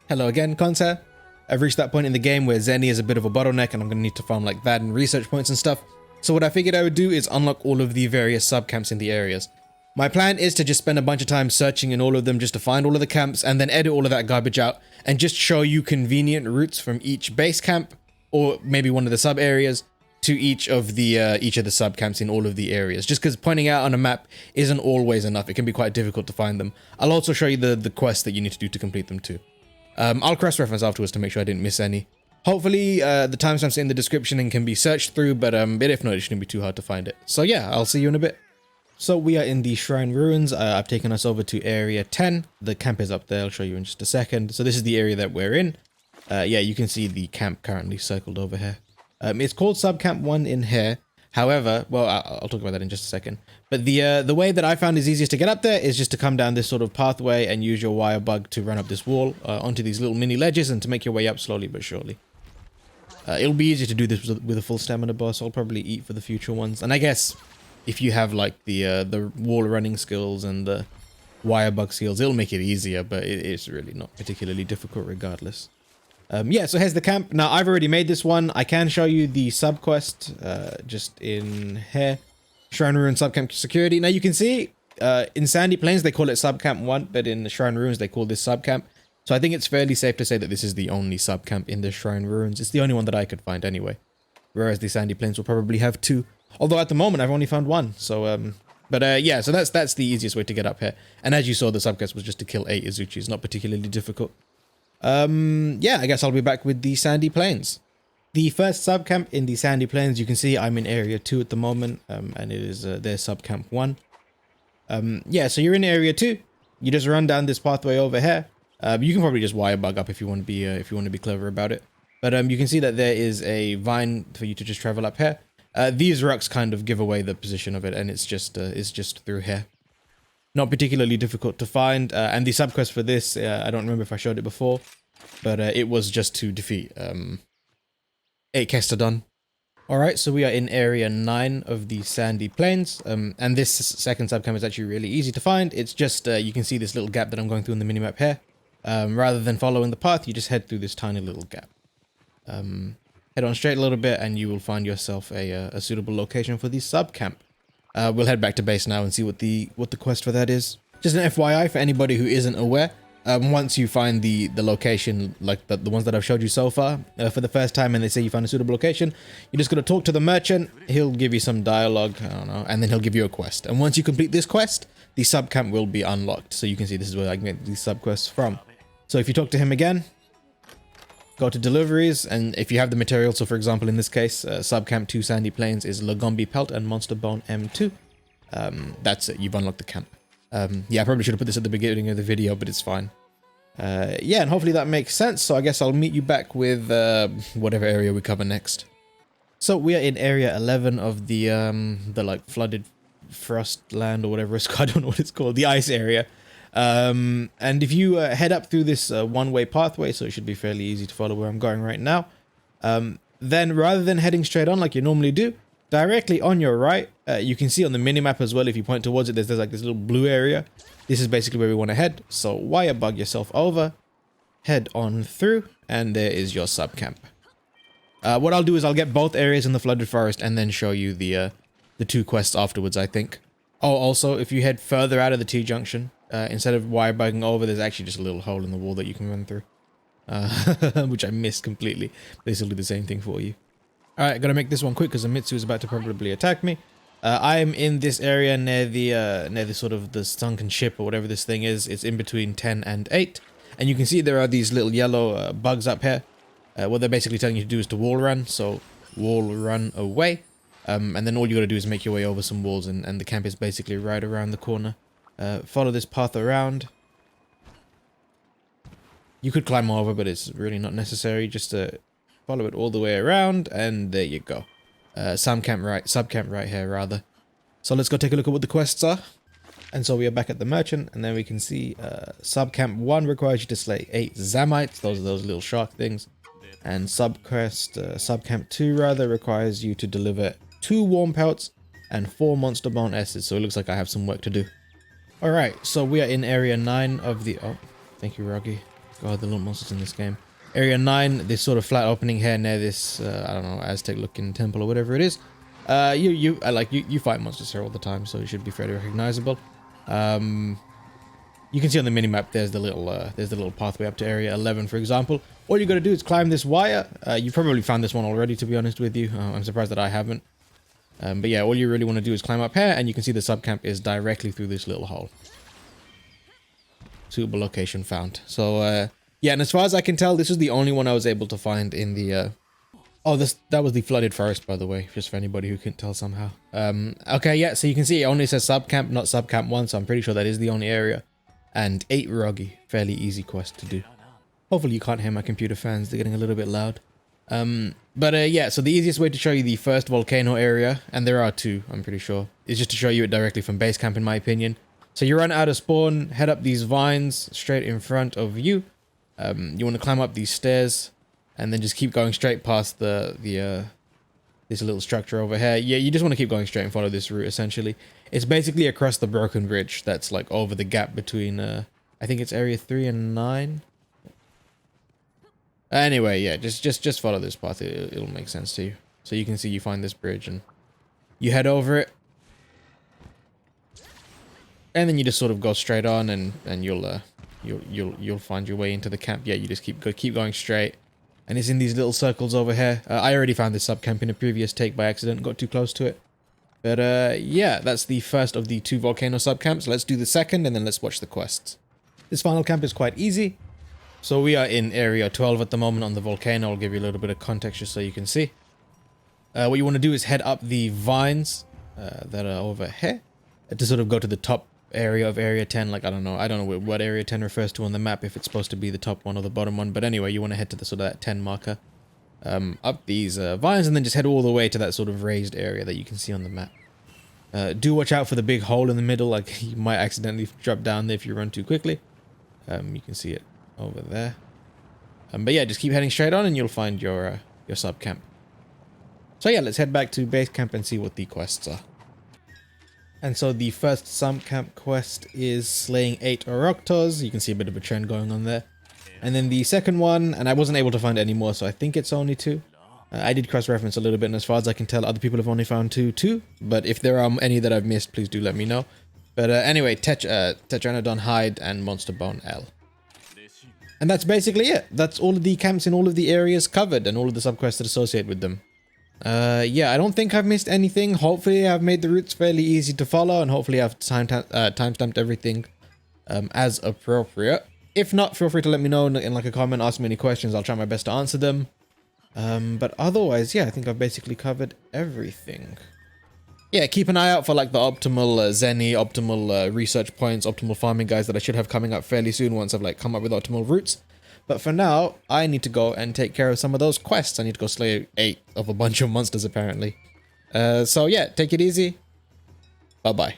Hello again, Conte. I've reached that point in the game where Zenny is a bit of a bottleneck and I'm going to need to farm like that and research points and stuff. So what I figured I would do is unlock all of the various subcamps in the areas. My plan is to just spend a bunch of time searching in all of them just to find all of the camps and then edit all of that garbage out and just show you convenient routes from each base camp or maybe one of the sub areas to each of the subcamps in all of the areas. Just because pointing out on a map isn't always enough. It can be quite difficult to find them. I'll also show you the quests that you need to do to complete them too. I'll cross-reference afterwards to make sure I didn't miss any. Hopefully, the timestamps are in the description and can be searched through, but if not, it shouldn't be too hard to find it. So yeah, I'll see you in a bit. So we are in the Shrine Ruins. I've taken us over to area 10. The camp is up there. I'll show you in just a second. So this is the area that we're in. Yeah, you can see the camp currently circled over here. It's called Subcamp 1 in here. However, well, I'll talk about that in just a second. But the way that I found is easiest to get up there is just to come down this sort of pathway and use your wire bug to run up this wall onto these little mini ledges and to make your way up slowly but surely. It'll be easier to do this with a full stamina boss. I'll probably eat for the future ones. And I guess if you have like the wall running skills and the wire bug skills, it'll make it easier, but it's really not particularly difficult regardless. Yeah, so here's the camp. Now, I've already made this one. I can show you the sub-quest just in here. Shrine Ruins Subcamp Security. Now, you can see in Sandy Plains, they call it Subcamp 1, but in the Shrine Ruins, they call this Subcamp. So I think it's fairly safe to say that this is the only Subcamp in the Shrine Ruins. It's the only one that I could find anyway. Whereas the Sandy Plains will probably have 2. Although at the moment, I've only found 1. So, yeah, so that's the easiest way to get up here. And as you saw, the subquest was just to kill 8 Izuchis. Not particularly difficult. Yeah, I guess I'll be back with the Sandy Plains. The first subcamp in the Sandy Plains, you can see I'm in area 2 at the moment, and it is their subcamp 1. Yeah, so you're in area 2. You just run down this pathway over here. You can probably just wire bug up if you want to be clever about it. But you can see that there is a vine for you to just travel up here. These rocks kind of give away the position of it, and it's just through here. Not particularly difficult to find, and the subquest for this, I don't remember if I showed it before, but it was just to defeat 8 Kestodon. Alright, so we are in area 9 of the Sandy Plains, and this second subcamp is actually really easy to find. It's just, you can see this little gap that I'm going through in the minimap here. Rather than following the path, you just head through this tiny little gap. Head on straight a little bit and you will find yourself a suitable location for the subcamp. We'll head back to base now and see what the quest for that is. Just an FYI for anybody who isn't aware, once you find the location, like the ones that I've showed you so far, for the first time and they say you found a suitable location, you're just going to talk to the merchant, he'll give you some dialogue, I don't know, and then he'll give you a quest. And once you complete this quest, the subcamp will be unlocked. So you can see this is where I can get these subquests from. So if you talk to him again, go to deliveries, and if you have the material, so for example in this case, subcamp 2 Sandy Plains is Lagombi Pelt and Monster Bone M2. That's it, you've unlocked the camp. Yeah, I probably should have put this at the beginning of the video, but it's fine. Yeah, and hopefully that makes sense, so I guess I'll meet you back with whatever area we cover next. So we are in area 11 of the like flooded frost land or whatever it's called, I don't know what it's called, the ice area. And if you head up through this one-way pathway, so it should be fairly easy to follow where I'm going right now, then rather than heading straight on like you normally do, directly on your right, you can see on the minimap as well, if you point towards it, there's like this little blue area. This is basically where we want to head, so wire bug yourself over, head on through, and there is your subcamp. What I'll do is I'll get both areas in the flooded forest and then show you the 2 quests afterwards, I think. Oh, also, if you head further out of the T-junction, instead of wire bugging over, there's actually just a little hole in the wall that you can run through. Which I missed completely. This will do the same thing for you. Alright, gotta make this one quick because Amitsu is about to probably attack me. I am in this area near the sort of the sunken ship or whatever this thing is. It's in between 10 and 8. And you can see there are these little yellow bugs up here. What they're basically telling you to do is to wall run. So, wall run away. And then all you gotta do is make your way over some walls, and the camp is basically right around the corner. Follow this path around. You could climb over, but it's really not necessary. Just follow it all the way around, and there you go. Subcamp right here, rather. So let's go take a look at what the quests are. And so we are back at the merchant, and then we can see subcamp 1 requires you to slay 8 Zamites. Those are those little shark things. And subcamp 2 rather requires you to deliver 2 warm pelts and 4 monster bone S's. So it looks like I have some work to do. Alright, so we are in area 9 of the... Oh, thank you, Roggy. God, the little monsters in this game. Area 9, this sort of flat opening here near this, I don't know, Aztec-looking temple or whatever it is. You fight monsters here all the time, so it should be fairly recognizable. You can see on the minimap there's the little pathway up to area 11, for example. All you got to do is climb this wire. You probably found this one already, to be honest with you. I'm surprised that I haven't. But yeah, all you really want to do is climb up here, and you can see the subcamp is directly through this little hole. Suitable location found. So yeah, and as far as I can tell, this is the only one I was able to find in the that was the flooded forest, by the way, just for anybody who couldn't tell somehow. Okay, yeah, so you can see it only says subcamp, not subcamp 1, so I'm pretty sure that is the only area. And 8 Roggy, fairly easy quest to do. Hopefully you can't hear my computer fans, they're getting a little bit loud. Yeah, so the easiest way to show you the first volcano area, and there are 2, I'm pretty sure, is just to show you it directly from base camp, in my opinion. So you run out of spawn, head up these vines straight in front of you. You want to climb up these stairs, and then just keep going straight past this little structure over here. Yeah, you just want to keep going straight and follow this route, essentially. It's basically across the broken bridge that's like over the gap between, I think it's area 3 and 9. Anyway, yeah, just follow this path. It'll make sense to you. So you can see you find this bridge and you head over it. And then you just sort of go straight on, and you'll find your way into the camp. Yeah, you just keep going straight. And it's in these little circles over here. I already found this subcamp in a previous take by accident, got too close to it. But yeah, that's the first of the 2 volcano subcamps. Let's do the second, and then let's watch the quests. This final camp is quite easy. So we are in area 12 at the moment on the volcano. I'll give you a little bit of context just so you can see. What you want to do is head up the vines that are over here to sort of go to the top area of area 10. Like, I don't know what area 10 refers to on the map, if it's supposed to be the top one or the bottom one. But anyway, you want to head to the sort of that 10 marker. Up these vines, and then just head all the way to that sort of raised area that you can see on the map. Do watch out for the big hole in the middle, like you might accidentally drop down there if you run too quickly. You can see it over there. But yeah, just keep heading straight on and you'll find your subcamp. So yeah, let's head back to base camp and see what the quests are. And so the first subcamp quest is slaying 8 Oroctos. You can see a bit of a trend going on there. And then the second one, and I wasn't able to find any more, so I think it's only 2. I did cross-reference a little bit, and as far as I can tell, other people have only found 2 too. But if there are any that I've missed, please do let me know. But anyway, Tetranodon Hide and Monster Bone L. And that's basically it. That's all of the camps in all of the areas covered, and all of the subquests that associate with them. Yeah, I don't think I've missed anything. Hopefully I've made the routes fairly easy to follow, and hopefully I've timestamped everything as appropriate. If not, feel free to let me know in like a comment, ask me any questions. I'll try my best to answer them. But otherwise, yeah, I think I've basically covered everything. Yeah, keep an eye out for like the optimal Zenny, optimal research points, optimal farming guides that I should have coming up fairly soon once I've like come up with optimal routes. But for now, I need to go and take care of some of those quests. I need to go slay 8 of a bunch of monsters apparently. So yeah, take it easy. Bye-bye.